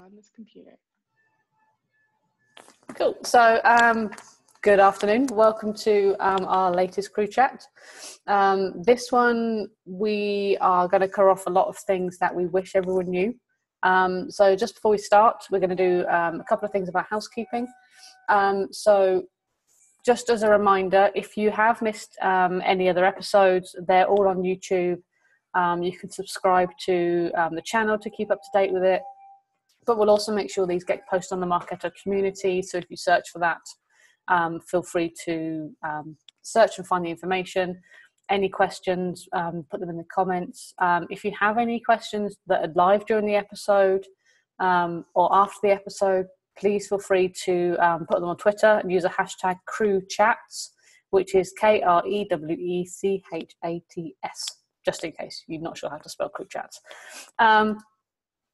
on this computer. Cool. So, good afternoon. Welcome to our latest crew chat. This one, we are going to cover off a lot of things that we wish everyone knew. So just before we start, we're going to do a couple of things about housekeeping. So just as a reminder, if you have missed any other episodes, they're all on YouTube. You can subscribe to the channel to keep up to date with it. But we'll also make sure these get posted on the Marketo community. So if you search for that, feel free to search and find the information. Any questions, put them in the comments. If you have any questions that are live during the episode or after the episode, please feel free to put them on Twitter and use a hashtag CrewChats, which is KREWECHATS, just in case you're not sure how to spell crew chats.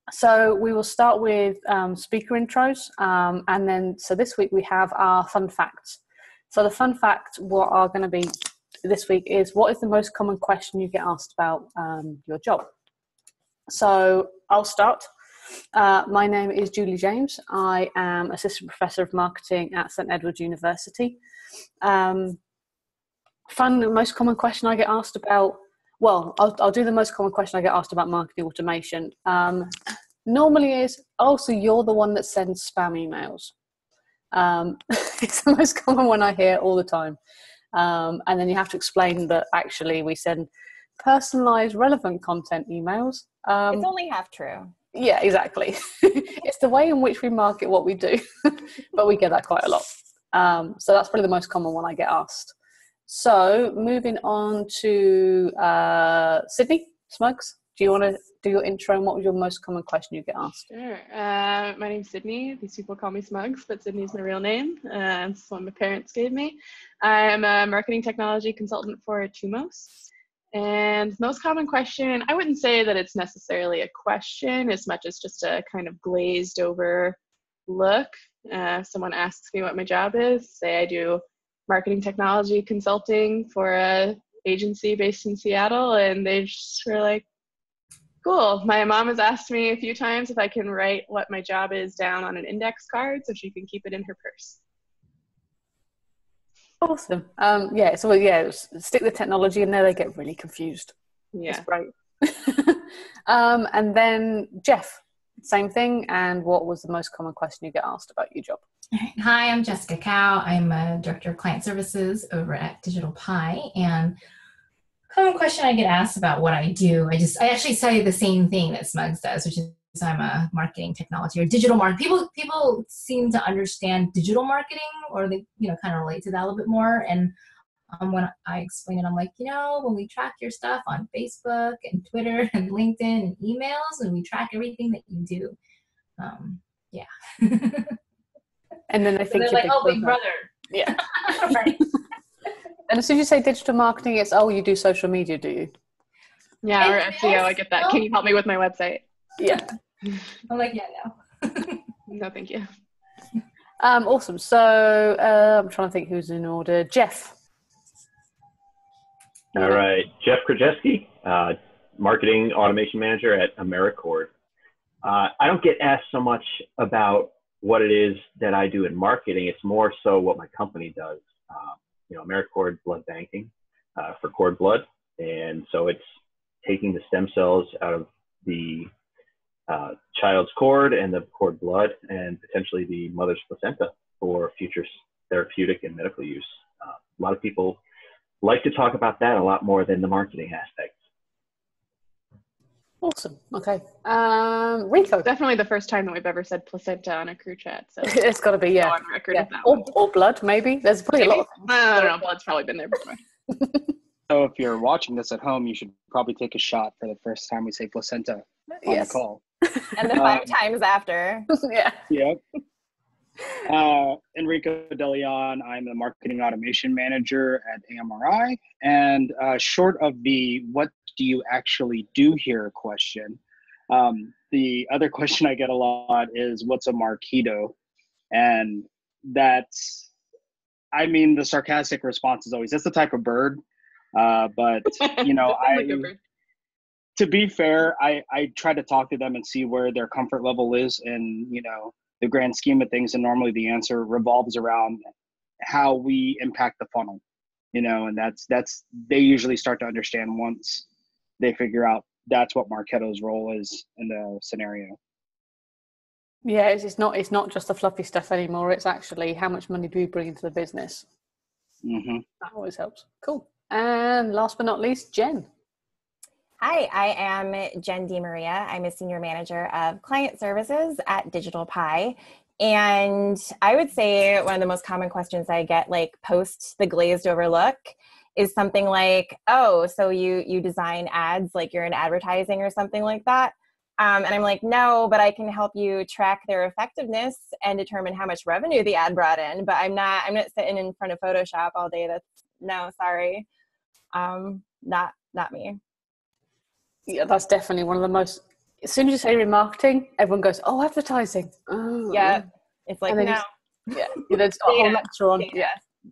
So we will start with speaker intros, and then so this week we have our fun facts. So the fun fact, what are going to be this week is, what is the most common question you get asked about your job? So I'll start. My name is Julie James. I am Assistant Professor of Marketing at St Edward's University. The most common question I get asked about, well, I'll do the most common question I get asked about marketing automation. Normally is, oh, so you're the one that sends spam emails. It's the most common one I hear all the time. And then you have to explain that actually we send personalized, relevant content emails. It's only half true. Yeah, exactly. It's the way in which we market what we do, but we get that quite a lot. So that's probably the most common one I get asked. So moving on to Sydney Smuggs, do you want to do your intro and what was your most common question you get asked? Sure. My name's Sydney. These people call me Smugs, but Sydney's my real name. It's one my parents gave me. I'm a marketing technology consultant for Tumos. And most common question, I wouldn't say that it's necessarily a question as much as just a kind of glazed over look. If someone asks me what my job is, say I do marketing technology consulting for a agency based in Seattle, and they just were like, cool. My mom has asked me a few times if I can write what my job is down on an index card so she can keep it in her purse. Awesome. Stick the technology in there, they get really confused. Yeah. That's great. And then Jeff, same thing. And what was the most common question you get asked about your job? Hi, I'm Jessica Cow. I'm a Director of Client Services over at Digital Pie. And common question I get asked about what I do, I actually say the same thing that Smugs does, which is I'm a marketing technology or digital marketing. People seem to understand digital marketing, or they kind of relate to that a little bit more. And when I explain it, I'm like, when we track your stuff on Facebook and Twitter and LinkedIn and emails, and we track everything that you do. Yeah. And then I think they're like, oh, big brother. Yeah. Right. And as soon as you say digital marketing, it's, oh, you do social media, do you? Yeah, or SEO, I get that. Can you help me with my website? Yeah. I'm like, yeah, no. No, thank you. Awesome. So I'm trying to think who's in order. Jeff. All right. Jeff Krajewski, Marketing Automation Manager at AmeriCord. I don't get asked so much about what it is that I do in marketing. It's more so what my company does. AmeriCord blood banking for cord blood. And so it's taking the stem cells out of the child's cord and the cord blood and potentially the mother's placenta for future therapeutic and medical use. A lot of people like to talk about that a lot more than the marketing aspects. Awesome. Okay. Rico. Definitely the first time that we've ever said placenta on a crew chat. So it's got to be, yeah. On record with that or blood, maybe. There's probably a lot of I don't know. Blood's probably been there before. So if you're watching this at home, you should probably take a shot for the first time we say placenta on the call. And the 5 times after. Yeah. Yep. Enrico DeLeon, I'm the Marketing Automation Manager at AMRI. And short of the what do you actually do here question, the other question I get a lot is, what's a Marketo? And that's, the sarcastic response is always, that's the type of bird. But, To be fair, I try to talk to them and see where their comfort level is in, the grand scheme of things. And normally the answer revolves around how we impact the funnel, and that's they usually start to understand once they figure out that's what Marketo's role is in the scenario. Yeah, it's not just the fluffy stuff anymore. It's actually how much money do we bring into the business. Mm-hmm. That always helps. Cool. And last but not least, Jen. Hi, I am Jen DiMaria. I'm a senior manager of client services at Digital Pie. And I would say one of the most common questions I get, like post the glazed over look, is something like, oh, so you design ads, like you're in advertising or something like that. And I'm like, no, but I can help you track their effectiveness and determine how much revenue the ad brought in. But I'm not sitting in front of Photoshop all day. No, sorry. Not me. Yeah, that's definitely one of the most. As soon as you say remarketing, everyone goes, "Oh, advertising." Oh. Yeah, it's like, no. There's a whole lecture on. Data.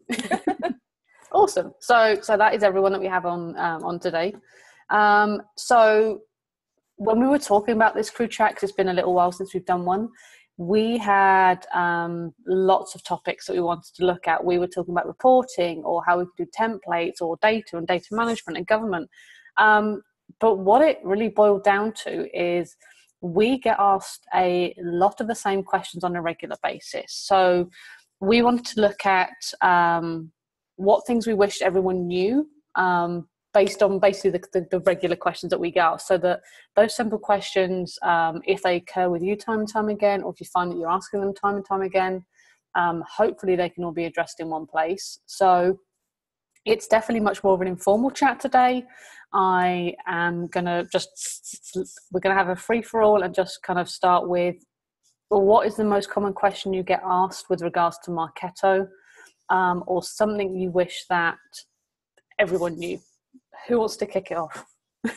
Yeah. Awesome. So that is everyone that we have on today. So when we were talking about this crew chat, 'cause it's been a little while since we've done one, we had lots of topics that we wanted to look at. We were talking about reporting, or how we could do templates, or data and data management and government. But what it really boiled down to is we get asked a lot of the same questions on a regular basis. So we wanted to look at what things we wish everyone knew, based on basically the regular questions that we get asked. So that those simple questions, if they occur with you time and time again, or if you find that you're asking them time and time again, hopefully they can all be addressed in one place. So it's definitely much more of an informal chat today. I am going to we're going to have a free-for-all and just kind of start with, well, what is the most common question you get asked with regards to Marketo, or something you wish that everyone knew? Who wants to kick it off?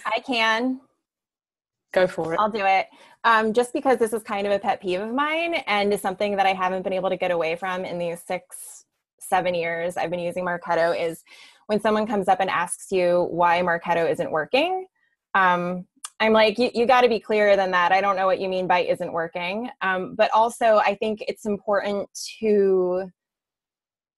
I can. Go for it. I'll do it. Just because this is kind of a pet peeve of mine and is something that I haven't been able to get away from in these 6-7 years I've been using Marketo, is when someone comes up and asks you why Marketo isn't working. I'm like, you got to be clearer than that. I don't know what you mean by isn't working. But also I think it's important to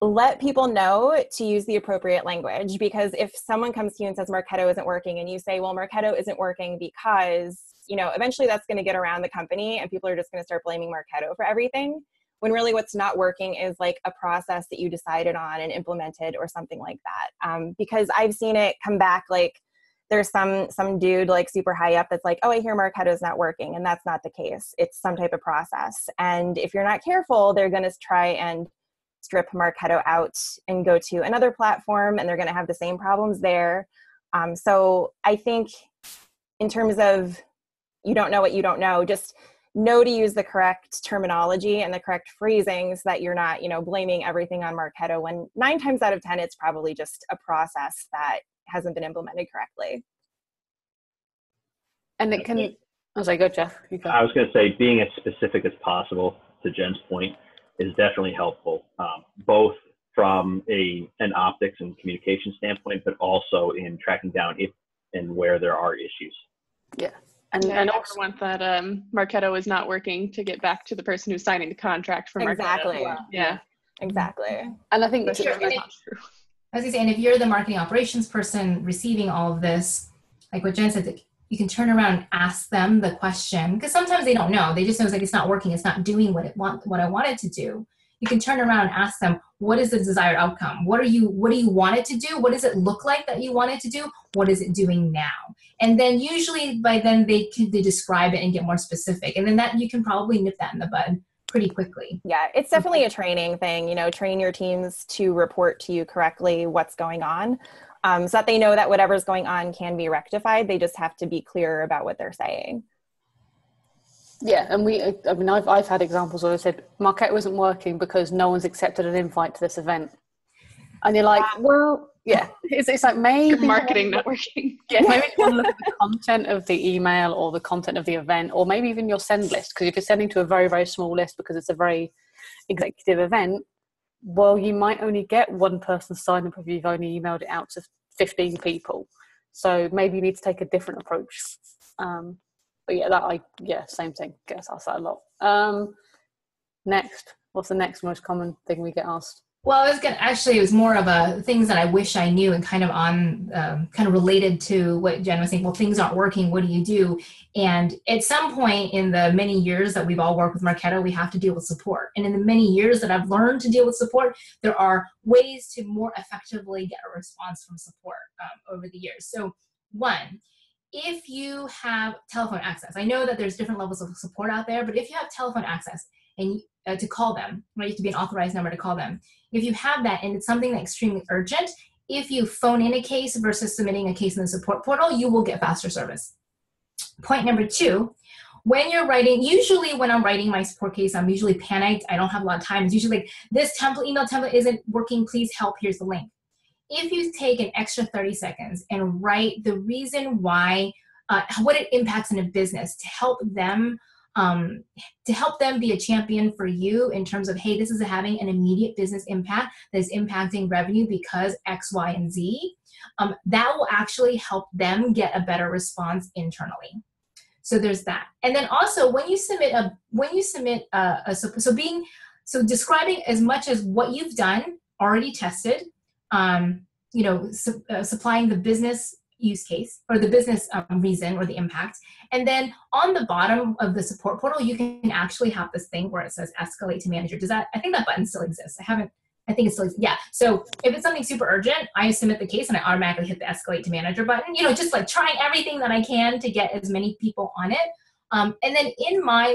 let people know to use the appropriate language, because if someone comes to you and says Marketo isn't working, and you say, well, Marketo isn't working because, eventually that's going to get around the company and people are just going to start blaming Marketo for everything, when really what's not working is like a process that you decided on and implemented or something like that. Because I've seen it come back, like there's some dude like super high up that's like, oh, I hear Marketo is not working. And that's not the case. It's some type of process. And if you're not careful, they're going to try and strip Marketo out and go to another platform, and they're going to have the same problems there. So I think in terms of you don't know what you don't know, just know to use the correct terminology and the correct phrasing so that you're not, blaming everything on Marketo, when 9 times out of 10, it's probably just a process that hasn't been implemented correctly. And it can, I was like, go, Jeff. You go. I was going to say, being as specific as possible, to Jen's point, is definitely helpful, both from an optics and communication standpoint, but also in tracking down if and where there are issues. Yeah. I And never also, want that Marketo is not working to get back to the person who's signing the contract for Marketo. Exactly. Yeah. Exactly. and I think That's Sure. not true. I was gonna say, and if you're the marketing operations person receiving all of this, like what Jen said, that you can turn around and ask them the question, because sometimes they don't know. They just know it's like, it's not working. It's not doing what I want it to do. You can turn around and ask them, what is the desired outcome? What do you want it to do? What does it look like that you want it to do? What is it doing now? And then usually by then they describe it and get more specific. And then that you can probably nip that in the bud pretty quickly. Yeah, it's definitely a training thing, train your teams to report to you correctly what's going on, so that they know that whatever's going on can be rectified. They just have to be clearer about what they're saying. yeah, and I've had examples where I said Marketo isn't working because no one's accepted an invite to this event, and you're like, well, yeah, it's like maybe Good marketing not working. Yeah, maybe you want to look at the content of the email or the content of the event, or maybe even your send list, because if you're sending to a very, very small list because it's a very executive event, well, you might only get one person sign up if you've only emailed it out to 15 people. So maybe you need to take a different approach. But yeah, same thing. Get asked that a lot. Next, what's the next most common thing we get asked? Well, it was more of a things that I wish I knew, and kind of kind of related to what Jen was saying. Well, things aren't working. What do you do? And at some point in the many years that we've all worked with Marketo, we have to deal with support. And in the many years that I've learned to deal with support, there are ways to more effectively get a response from support over the years. So one, if you have telephone access, I know that there's different levels of support out there, but if you have telephone access and to call them, right, you have to be an authorized number to call them. If you have that and it's something that's extremely urgent, if you phone in a case versus submitting a case in the support portal, you will get faster service. Point number two, when you're writing, usually when I'm writing my support case, I'm usually panicked. I don't have a lot of time. It's usually like, this email template isn't working. Please help. Here's the link. If you take an extra 30 seconds and write the reason why, what it impacts in a business to help them be a champion for you in terms of, hey, this is having an immediate business impact that is impacting revenue because X, Y, and Z, that will actually help them get a better response internally. So there's that. And then also when you submit describing as much as what you've done, already tested, supplying the business use case or the business reason or the impact. And then on the bottom of the support portal, you can actually have this thing where it says escalate to manager. I think that button still exists. I think it still exists. Yeah. So if it's something super urgent, I submit the case and I automatically hit the escalate to manager button, just like trying everything that I can to get as many people on it. And then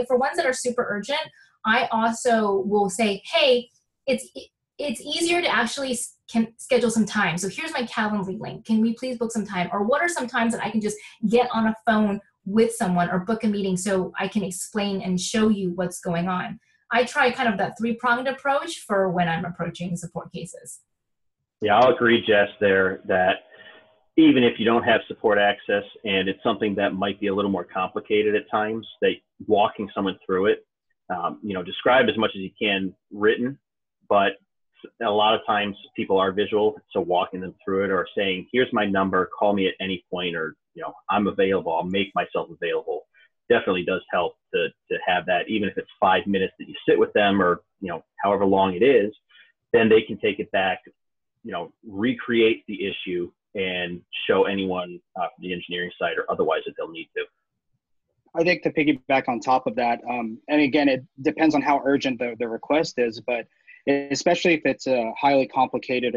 for ones that are super urgent, I also will say, hey, it's easier to actually can schedule some time. So here's my Calendly link. Can we please book some time? Or what are some times that I can just get on a phone with someone or book a meeting so I can explain and show you what's going on? I try kind of that three-pronged approach for when I'm approaching support cases. Yeah, I'll agree, Jess, there that even if you don't have support access and it's something that might be a little more complicated at times, that walking someone through it, describe as much as you can written, but a lot of times people are visual, so walking them through it or saying, here's my number, call me at any point, or, I'm available, I'll make myself available, definitely does help to have that, even if it's 5 minutes that you sit with them or, however long it is, then they can take it back, recreate the issue and show anyone from the engineering side or otherwise that they'll need to. I think to piggyback on top of that, and again, it depends on how urgent the request is, but especially if it's a highly complicated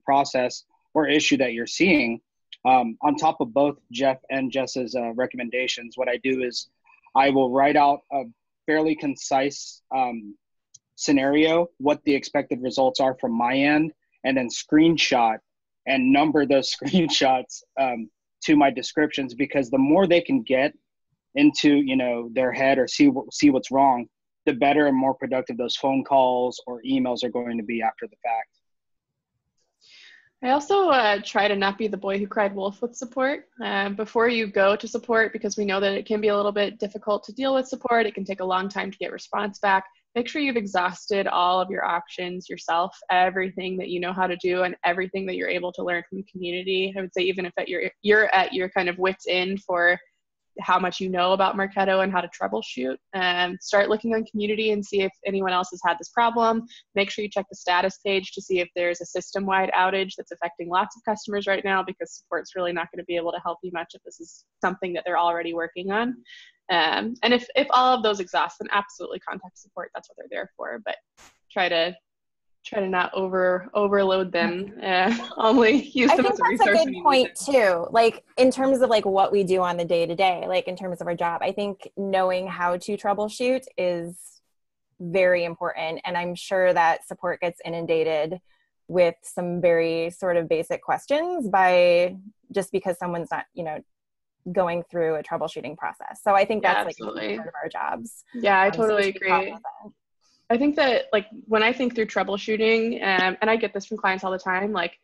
process or issue that you're seeing, on top of both Jeff and Jess's recommendations, what I do is I will write out a fairly concise scenario, what the expected results are from my end, and then screenshot and number those screenshots to my descriptions, because the more they can get into their head or see what's wrong, the better and more productive those phone calls or emails are going to be after the fact. I also try to not be the boy who cried wolf with support before you go to support, because we know that it can be a little bit difficult to deal with support. It can take a long time to get response back. Make sure you've exhausted all of your options yourself, everything that you know how to do and everything that you're able to learn from the community. I would say even if you're at your kind of wit's end for how much you know about Marketo and how to troubleshoot, start looking on community and see if anyone else has had this problem. Make sure you check the status page to see if there's a system-wide outage that's affecting lots of customers right now, because support's really not going to be able to help you much if this is something that they're already working on. And if all of those exhaust, then absolutely contact support. That's what they're there for. But try to not overload them. Only use them as a resource. I think that's a good point too. Like in terms of like what we do on the day to day, like in terms of our job, I think knowing how to troubleshoot is very important. And I'm sure that support gets inundated with some very sort of basic questions just because someone's not, going through a troubleshooting process. So I think that's absolutely like part of our jobs. Yeah, I totally agree. I think that like when I think through troubleshooting, and I get this from clients all the time, like,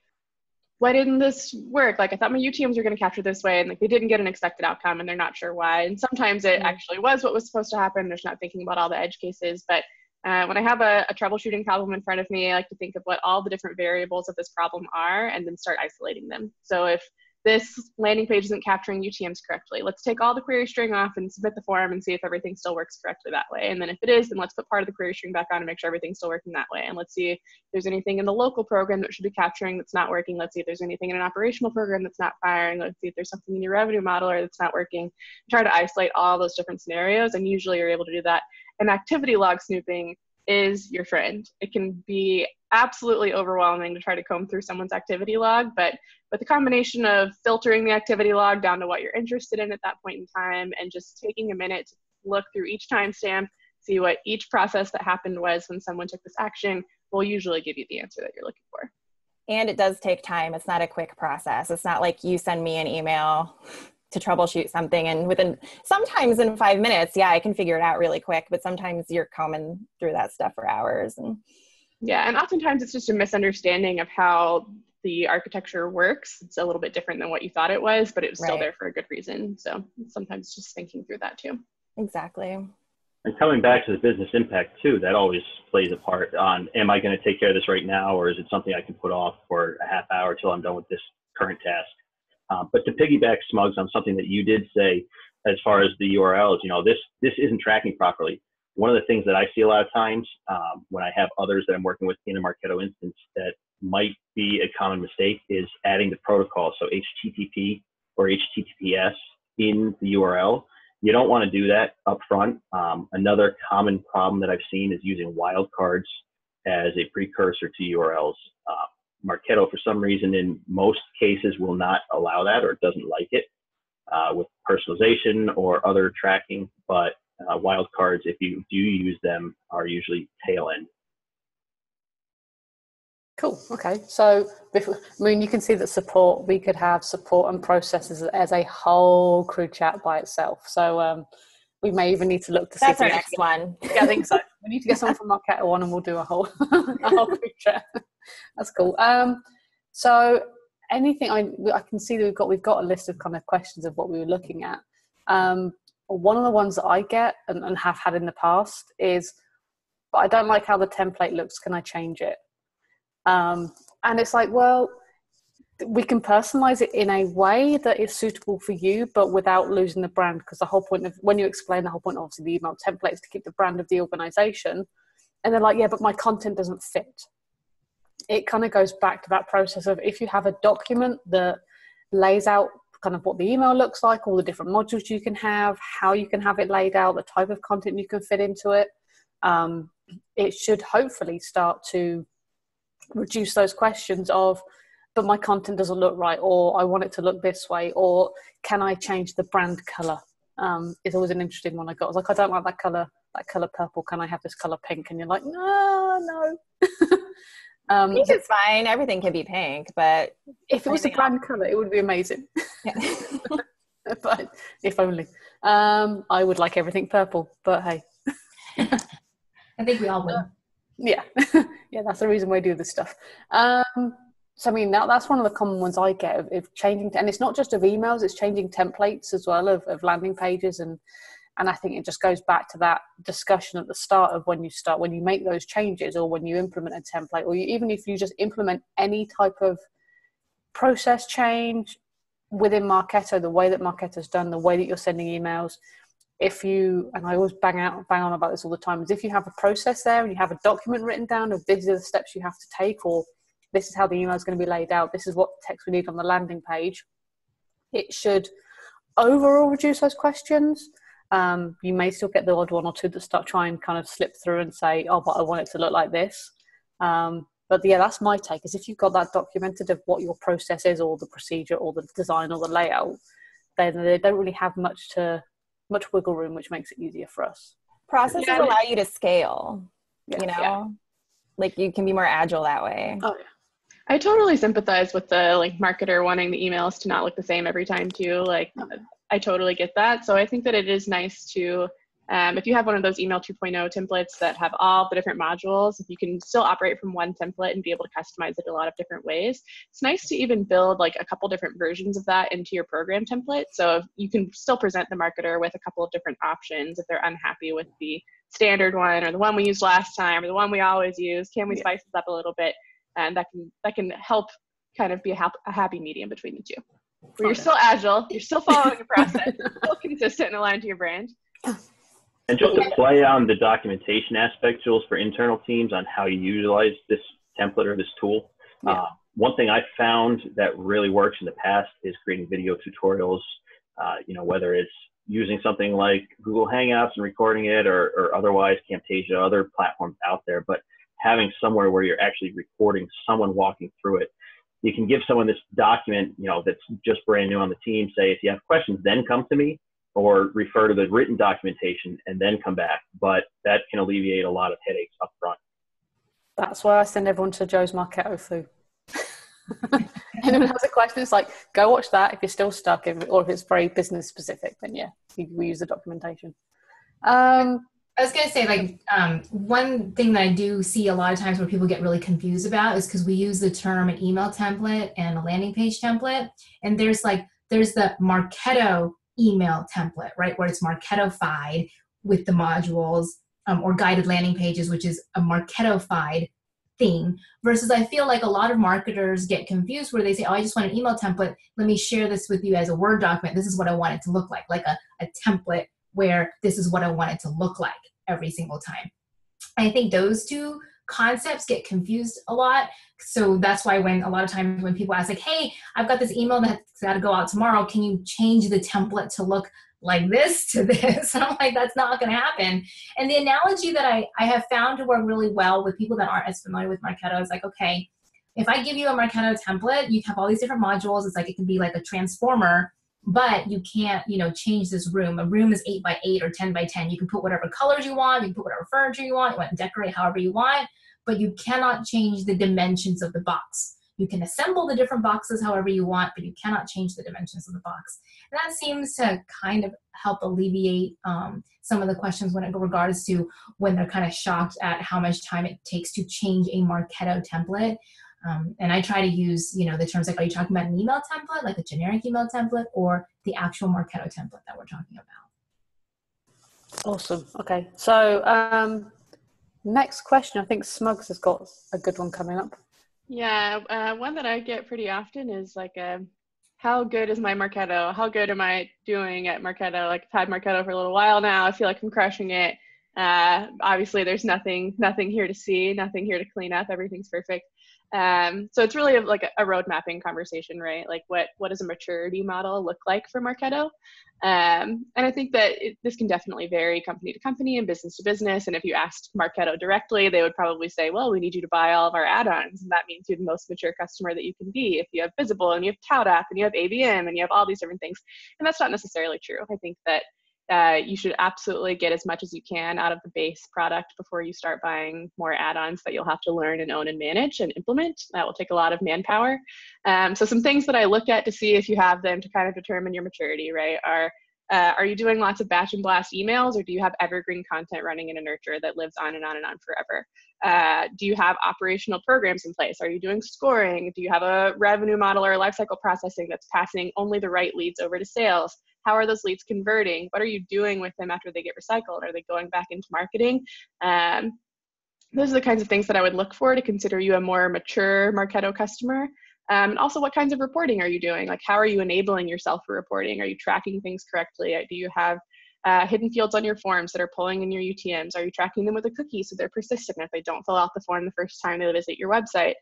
why didn't this work? Like I thought my UTMs were going to capture this way and like they didn't get an expected outcome and they're not sure why. And sometimes it actually was what was supposed to happen. They're just not thinking about all the edge cases. But when I have a troubleshooting problem in front of me, I like to think of what all the different variables of this problem are and then start isolating them. So if this landing page isn't capturing UTMs correctly. Let's take all the query string off and submit the form and see if everything still works correctly that way. And then if it is, then let's put part of the query string back on and make sure everything's still working that way. And let's see if there's anything in the local program that should be capturing that's not working. Let's see if there's anything in an operational program that's not firing. Let's see if there's something in your revenue modeler that's not working. Try to isolate all those different scenarios, and usually you're able to do that. And activity log snooping is your friend. It can be absolutely overwhelming to try to comb through someone's activity log, but the combination of filtering the activity log down to what you're interested in at that point in time, and just taking a minute to look through each timestamp, see what each process that happened was when someone took this action, will usually give you the answer that you're looking for. And it does take time. It's not a quick process. It's not like you send me an email to troubleshoot something and sometimes in 5 minutes, yeah, I can figure it out really quick, but sometimes you're combing through that stuff for hours. Yeah, and oftentimes it's just a misunderstanding of how the architecture works. It's a little bit different than what you thought it was, but it was still there for a good reason. So sometimes just thinking through that too. Exactly. And coming back to the business impact too, that always plays a part on, am I going to take care of this right now, or is it something I can put off for a half hour till I'm done with this current task? But to piggyback, Smugs, on something that you did say as far as the URLs, this isn't tracking properly. One of the things that I see a lot of times when I have others that I'm working with in a Marketo instance that might be a common mistake is adding the protocol. So HTTP or HTTPS in the URL. You don't want to do that up front. Another common problem that I've seen is using wildcards as a precursor to URLs. Marketo, for some reason, in most cases, will not allow that, or doesn't like it with personalization or other tracking. But wildcards, if you do use them, are usually tail end. Cool. Okay. So, you can see that we could have support and processes as a whole crew chat by itself. So, we may even need to look to see. That's our next one. Yeah, I think so. We need to get someone from Marketo on, and we'll do a whole crew chat. That's cool. So, anything I can see that we've got a list of kind of questions of what we were looking at. One of the ones that I get and have had in the past is, but I don't like how the template looks. Can I change it? And it's like, well, we can personalize it in a way that is suitable for you, but without losing the brand. Because the whole point of, when you explain the whole point, obviously the email template is to keep the brand of the organization. And they're like, yeah, but my content doesn't fit. It kind of goes back to that process of, if you have a document that lays out kind of what the email looks like, all the different modules you can have, how you can have it laid out, the type of content you can fit into it, it should hopefully start to reduce those questions of, but my content doesn't look right, or I want it to look this way, or can I change the brand color? It's always an interesting one I got. I was like, I don't like that color purple. Can I have this color pink? And you're like, no. Pink is fine. Everything can be pink, but if it was the brand color, it would be amazing. Yeah. But if only. I would like everything purple, but hey. I think we all would. Yeah. Yeah, that's the reason we do this stuff. So I mean, that's one of the common ones I get of changing, and it's not just of emails, it's changing templates as well of landing pages, and I think it just goes back to that discussion at the start of when you make those changes, or when you implement a template, or even if you just implement any type of process change within Marketo, the way that Marketo's done, the way that you're sending emails. And I always bang on about this all the time, is if you have a process there and you have a document written down of these are the steps you have to take, or this is how the email is going to be laid out, this is what text we need on the landing page, it should overall reduce those questions. You may still get the odd one or two that start trying kind of slip through and say, oh, but I want it to look like this. But yeah, that's my take, is if you've got that documented of what your process is, or the procedure, or the design, or the layout, then they don't really have much wiggle room, which makes it easier for us. Processes allow you to scale, like you can be more agile that way. Oh, yeah. I totally sympathize with the marketer wanting the emails to not look the same every time too. I totally get that. So I think that it is nice to, if you have one of those email 2.0 templates that have all the different modules, if you can still operate from one template and be able to customize it a lot of different ways, it's nice to even build a couple different versions of that into your program template. So you can still present the marketer with a couple of different options if they're unhappy with the standard one, or the one we used last time, or the one we always use. Can we spice this up a little bit? And that can help kind of be a happy medium between the two. where you're still agile, you're still following a process, still consistent and aligned to your brand. And just to play on the documentation aspect, Jules, for internal teams on how you utilize this template or this tool. One thing I found that really works in the past is creating video tutorials, whether it's using something like Google Hangouts and recording it or otherwise Camtasia, other platforms out there, but having somewhere where you're actually recording someone walking through it. You can give someone this document, that's just brand new on the team, say, if you have questions, then come to me, or refer to the written documentation and then come back. But that can alleviate a lot of headaches up front. That's why I send everyone to Joe's Marketo Foo. Anyone has a question, it's like, go watch that if you're still stuck, or if it's very business specific, then we use the documentation. I was going to say, one thing that I do see a lot of times where people get really confused about is because we use the term an email template and a landing page template. And there's the Marketo email template, right? Where it's Marketofied with the modules, or guided landing pages, which is a Marketofied thing, versus I feel like a lot of marketers get confused where they say, oh, I just want an email template. Let me share this with you as a Word document. This is what I want it to look like a template where this is what I want it to look like every single time. I think those two concepts get confused a lot. So that's why a lot of times when people ask like, hey, I've got this email that's got to go out tomorrow. Can you change the template to look like this to this? And I'm like, that's not going to happen. And the analogy that I have found to work really well with people that aren't as familiar with Marketo is like, okay, if I give you a Marketo template, you have all these different modules. It's like, it can be like a transformer, but you can't, change this room. A room is 8 by 8 or 10 by 10. You can put whatever colors you want. You can put whatever furniture you want. You want to decorate however you want, but you cannot change the dimensions of the box. You can assemble the different boxes however you want, but you cannot change the dimensions of the box. And that seems to kind of help alleviate some of the questions when it regards to when they're kind of shocked at how much time it takes to change a Marketo template. And I try to use, the terms like, are you talking about an email template, like a generic email template, or the actual Marketo template that we're talking about? Awesome. Okay. So next question, I think Smugs has got a good one coming up. Yeah, one that I get pretty often is like, how good is my Marketo? How good am I doing at Marketo? Like, I've had Marketo for a little while now. I feel like I'm crushing it. Obviously, there's nothing here to see, nothing here to clean up. Everything's perfect. So it's really like a road mapping conversation, right? Like, what does a maturity model look like for Marketo? And I think that this can definitely vary company to company and business to business. And if you asked Marketo directly, they would probably say, well, we need you to buy all of our add-ons. And that means you're the most mature customer that you can be if you have Visible and you have Tout App and you have ABM and you have all these different things. And that's not necessarily true. I think that you should absolutely get as much as you can out of the base product before you start buying more add-ons that you'll have to learn and own and manage and implement. That will take a lot of manpower. So some things that I look at to see if you have them to kind of determine your maturity, right, are you doing lots of batch and blast emails, or do you have evergreen content running in a nurture that lives on and on and on forever? Do you have operational programs in place? Are you doing scoring? Do you have a revenue model or a lifecycle processing that's passing only the right leads over to sales? How are those leads converting? What are you doing with them after they get recycled? Are they going back into marketing? Those are the kinds of things that I would look for to consider you a more mature Marketo customer. And also, what kinds of reporting are you doing? Like, how are you enabling yourself for reporting? Are you tracking things correctly? Do you have hidden fields on your forms that are pulling in your UTMs? Are you tracking them with a cookie so they're persistent if they don't fill out the form the first time they visit your website?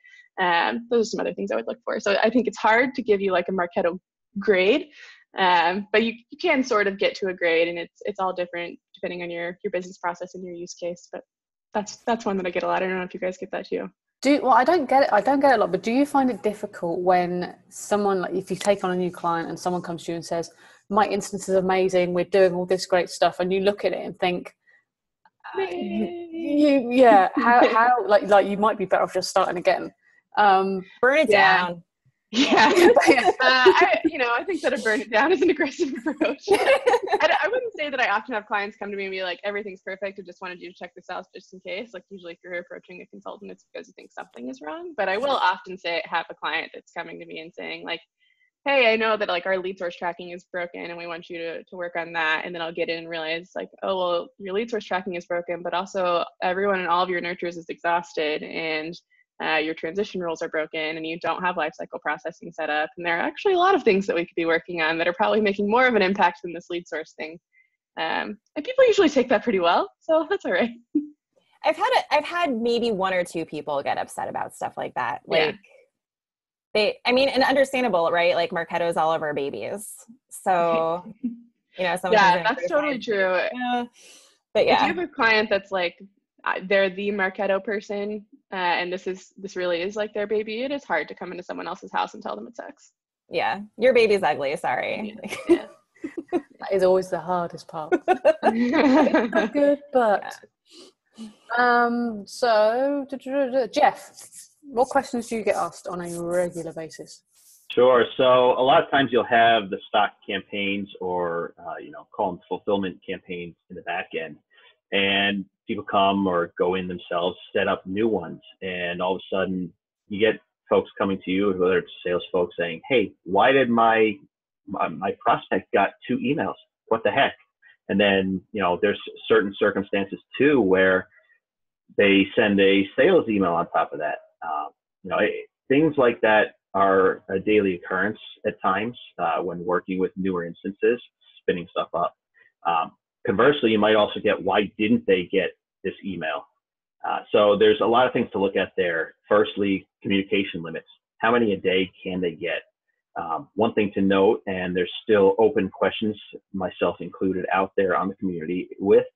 Those are some other things I would look for. So I think it's hard to give you like a Marketo grade, but you can sort of get to a grade, and it's all different depending on your business process and your use case. But that's one that I get a lot. I don't know if you guys get that too. Well, I don't get it a lot, but do you find it difficult when someone, like, if you take on a new client and someone comes to you and says, my instance is amazing, we're doing all this great stuff, and you look at it and think, how like you might be better off just starting again. Burn it down. Yeah. I think that a burn it down is an aggressive approach. I wouldn't say that I often have clients come to me and be like, everything's perfect, I just wanted you to check this out just in case. Like, usually if you're approaching a consultant, it's because you think something is wrong. But I will often have a client that's coming to me and saying like, hey, I know that like our lead source tracking is broken and we want you to work on that. And then I'll get in and realize like, oh, well, your lead source tracking is broken, but also everyone in all of your nurtures is exhausted, and your transition rules are broken, and you don't have lifecycle processing set up. And there are actually a lot of things that we could be working on that are probably making more of an impact than this lead source thing. And people usually take that pretty well, so that's all right. I've had maybe one or two people get upset about stuff like that. Like and understandable, right? Like Marketo's all of our babies. So, that's totally true. Yeah. But yeah. If you have a client that's like, they're the Marketo person, and this really is like their baby, it is hard to come into someone else's house and tell them it sucks. Yeah. Your baby's ugly, sorry. Yeah. That is always the hardest part. It's good, but so Jeff, what questions do you get asked on a regular basis? Sure. So a lot of times you'll have the stock campaigns or, call them fulfillment campaigns in the back end, and people come or go in themselves, set up new ones. And all of a sudden you get folks coming to you, whether it's sales folks saying, hey, why did my prospect got 2 emails? What the heck? And then, there's certain circumstances too, where they send a sales email on top of that. Things like that are a daily occurrence at times when working with newer instances, spinning stuff up. Conversely, you might also get, why didn't they get this email? So there's a lot of things to look at there. Firstly, communication limits. How many a day can they get? One thing to note, and there's still open questions, myself included, out there on the community with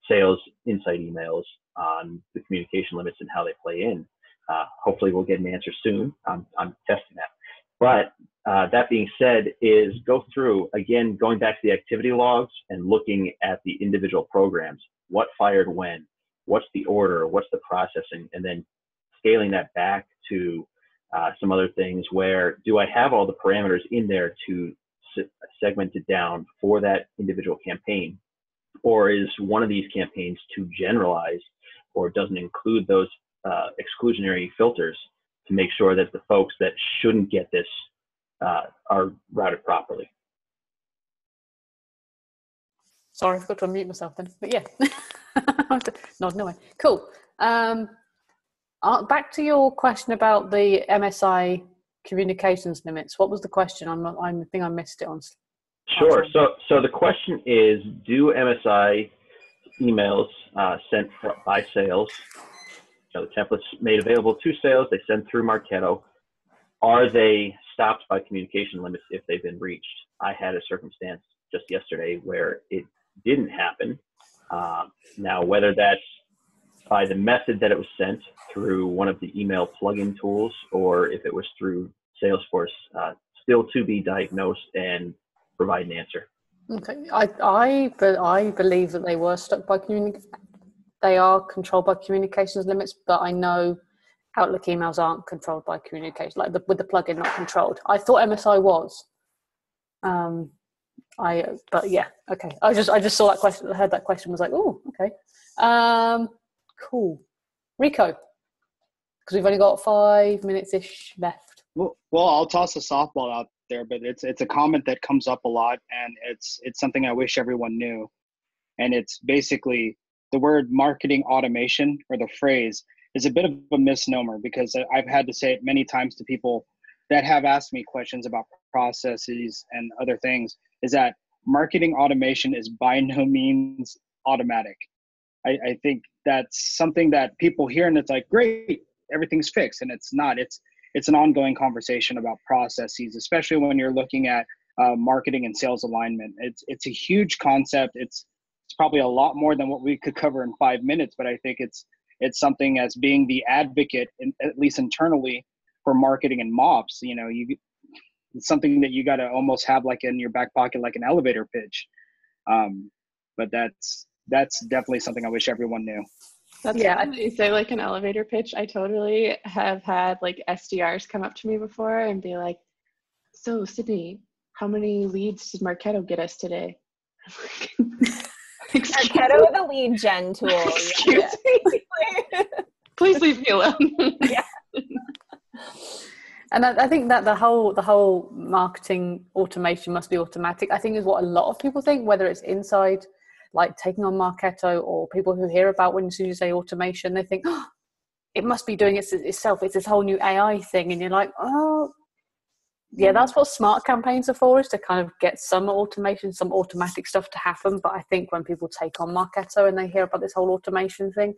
sales insight emails on the communication limits and how they play in. Hopefully we'll get an answer soon. I'm testing that. But that being said, is go through, again, going back to the activity logs and looking at the individual programs. What fired when? What's the order? What's the processing? And then scaling that back to some other things where, do I have all the parameters in there to segment it down for that individual campaign? Or is one of these campaigns too generalized or doesn't include those exclusionary filters to make sure that the folks that shouldn't get this are routed properly? Sorry, I forgot to unmute myself then. But yeah, nodding away. Cool. Back to your question about the MSI communications limits. What was the question? I think I missed it on. Sure. So the question is, do MSI emails sent by sales, the templates made available to sales, they send through Marketo, are they stopped by communication limits if they've been reached? I had a circumstance just yesterday where it didn't happen. Now, whether that's by the method that it was sent through one of the email plugin tools, or if it was through Salesforce, still to be diagnosed and provide an answer. Okay, I believe that they were stuck by they are controlled by communications limits, but I know Outlook emails aren't controlled by communication, like with the plugin not controlled. I thought MSI was. But yeah, okay. I just saw that question. I heard that question. Was like, oh, okay. Cool. Rico, because we've only got 5 minutes-ish left. Well, I'll toss a softball out there, but it's a comment that comes up a lot, and it's something I wish everyone knew. And it's basically the word marketing automation, or the phrase, is a bit of a misnomer, because I've had to say it many times to people that have asked me questions about processes and other things, is that marketing automation is by no means automatic. I think that's something that people hear and it's like, great, everything's fixed. And it's not. It's an ongoing conversation about processes, especially when you're looking at marketing and sales alignment. It's a huge concept. It's probably a lot more than what we could cover in 5 minutes, but I think it's something as being the advocate, at least internally, for marketing and MOPS. It's something that you got to almost have like in your back pocket, like an elevator pitch. But that's definitely something I wish everyone knew. That's you say like an elevator pitch. I totally have had like SDRs come up to me before and be like, so Sydney, how many leads did Marketo get us today? Marketo, the lead gen tool. Excuse me. Please leave me alone. Yeah. And I think that the whole marketing automation must be automatic, I think, is what a lot of people think, whether it's inside, like taking on Marketo, or people who hear about when you say automation, they think, oh, it must be doing it itself. It's this whole new AI thing, and you're like, oh, yeah, that's what smart campaigns are for, is to kind of get some automation, some automatic stuff to happen. But I think when people take on Marketo and they hear about this whole automation thing,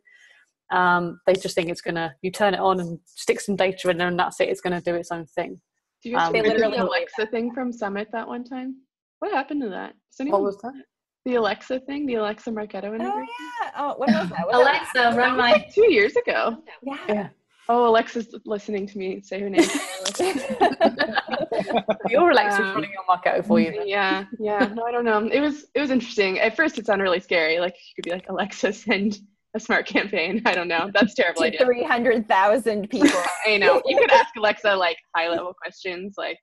they just think it's gonna, you turn it on and stick some data in there and that's it. It's gonna do its own thing. Do you guys They remember literally the believe Alexa thing from Summit that one time? What happened to that? What was that? The Alexa thing, the Alexa Marketo integration? Oh yeah. Oh, when was that? Alexa, run That was my. like 2 years ago. Yeah. Oh, Alexa's listening to me say her name. Your Alexa's running your Marketo for you. Yeah. No, I don't know. It was interesting. At first, it sounded really scary. Like you could be like, Alexa, send a smart campaign. I don't know. That's a terrible idea. 300,000 people. I know. You could ask Alexa like high-level questions, like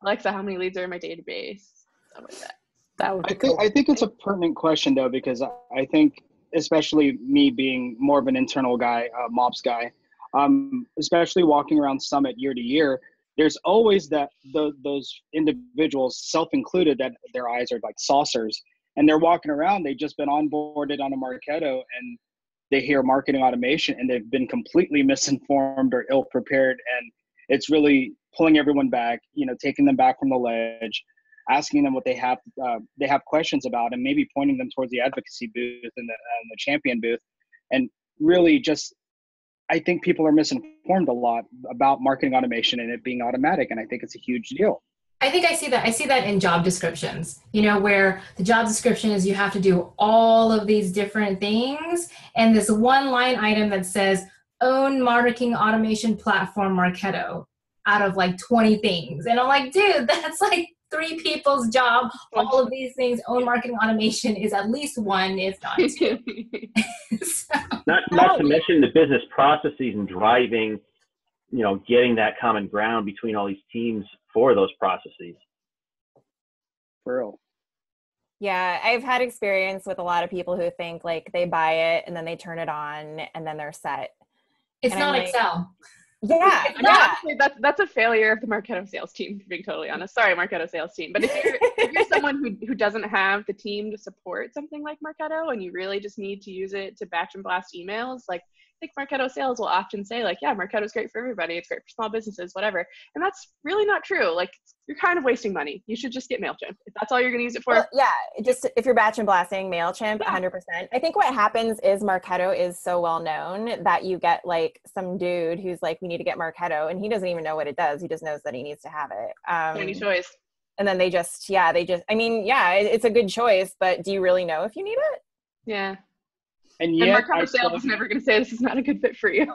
Alexa, how many leads are in my database? Stuff like that. That would be cool. I think it's a pertinent question though, because I think, especially me being more of an internal guy, MOPS guy, especially walking around Summit year to year, there's always those individuals, self-included, that their eyes are like saucers, and they're walking around. They've just been onboarded on a Marketo, and they hear marketing automation, and they've been completely misinformed or ill-prepared, and it's really pulling everyone back, taking them back from the ledge, asking them what they have questions about, and maybe pointing them towards the advocacy booth and the champion booth. And really just, I think people are misinformed a lot about marketing automation and it being automatic. And I think it's a huge deal. I think I see that in job descriptions, where the job description is you have to do all of these different things. And this one line item that says own marketing automation platform Marketo out of like 20 things. And I'm like, dude, that's like 3 people's job. All of these things, own marketing automation is at least 1, if not 2. So, not to mention the business processes and driving, getting that common ground between all these teams for those processes. For real. Yeah, I've had experience with a lot of people who think like they buy it and then they turn it on and then they're set. it's And not I'm like, Excel. Yeah, I mean, honestly, that's a failure of the Marketo sales team, to be totally honest. Sorry, Marketo sales team. But if you're someone who doesn't have the team to support something like Marketo, and you really just need to use it to batch and blast emails, like I think Marketo sales will often say like, yeah, Marketo's great for everybody. It's great for small businesses, whatever. And that's really not true. Like you're kind of wasting money. You should just get MailChimp. If that's all you're going to use it for. Well, yeah, just if you're batch and blasting MailChimp, 100%. I think what happens is Marketo is so well known that you get like some dude who's like, we need to get Marketo, and he doesn't even know what it does. He just knows that he needs to have it. Any choice. And then it's a good choice, but do you really know if you need it? Yeah. And yet, Marketo sales is never going to say this is not a good fit for you.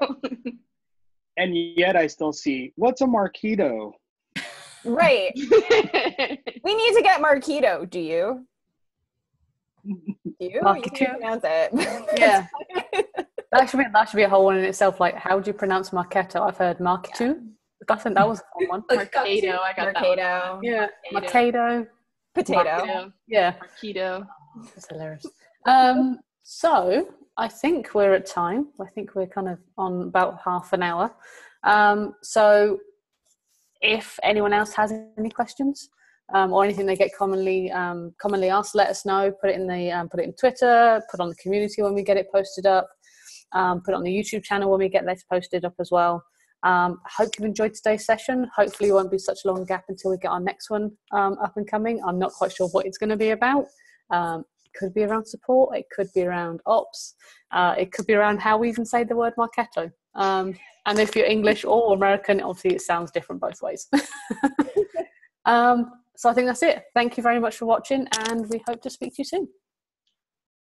and yet I still see, what's a Marketo? Right. We need to get Marketo. Do you? You can pronounce it. Yeah. That should be a whole one in itself. Like, how do you pronounce Marketo? I've heard Marketo. I think that was a fun one. Marketo. I got Marketo. that one. Yeah. Marketo. Potato. Marketo. Yeah. Marketo. That's hilarious. So I think we're at time. I think we're kind of on about half an hour. So if anyone else has any questions or anything they get commonly asked, let us know. Put it in Twitter. Put it on the community when we get it posted up. Put it on the YouTube channel when we get this posted up as well. Hope you've enjoyed today's session. Hopefully it won't be such a long gap until we get our next one up and coming. I'm not quite sure what it's going to be about. Could be around support. It could be around ops. It could be around how we even say the word Marketo. And if you're English or American, obviously it sounds different both ways. So I think that's it. Thank you very much for watching, and we hope to speak to you soon.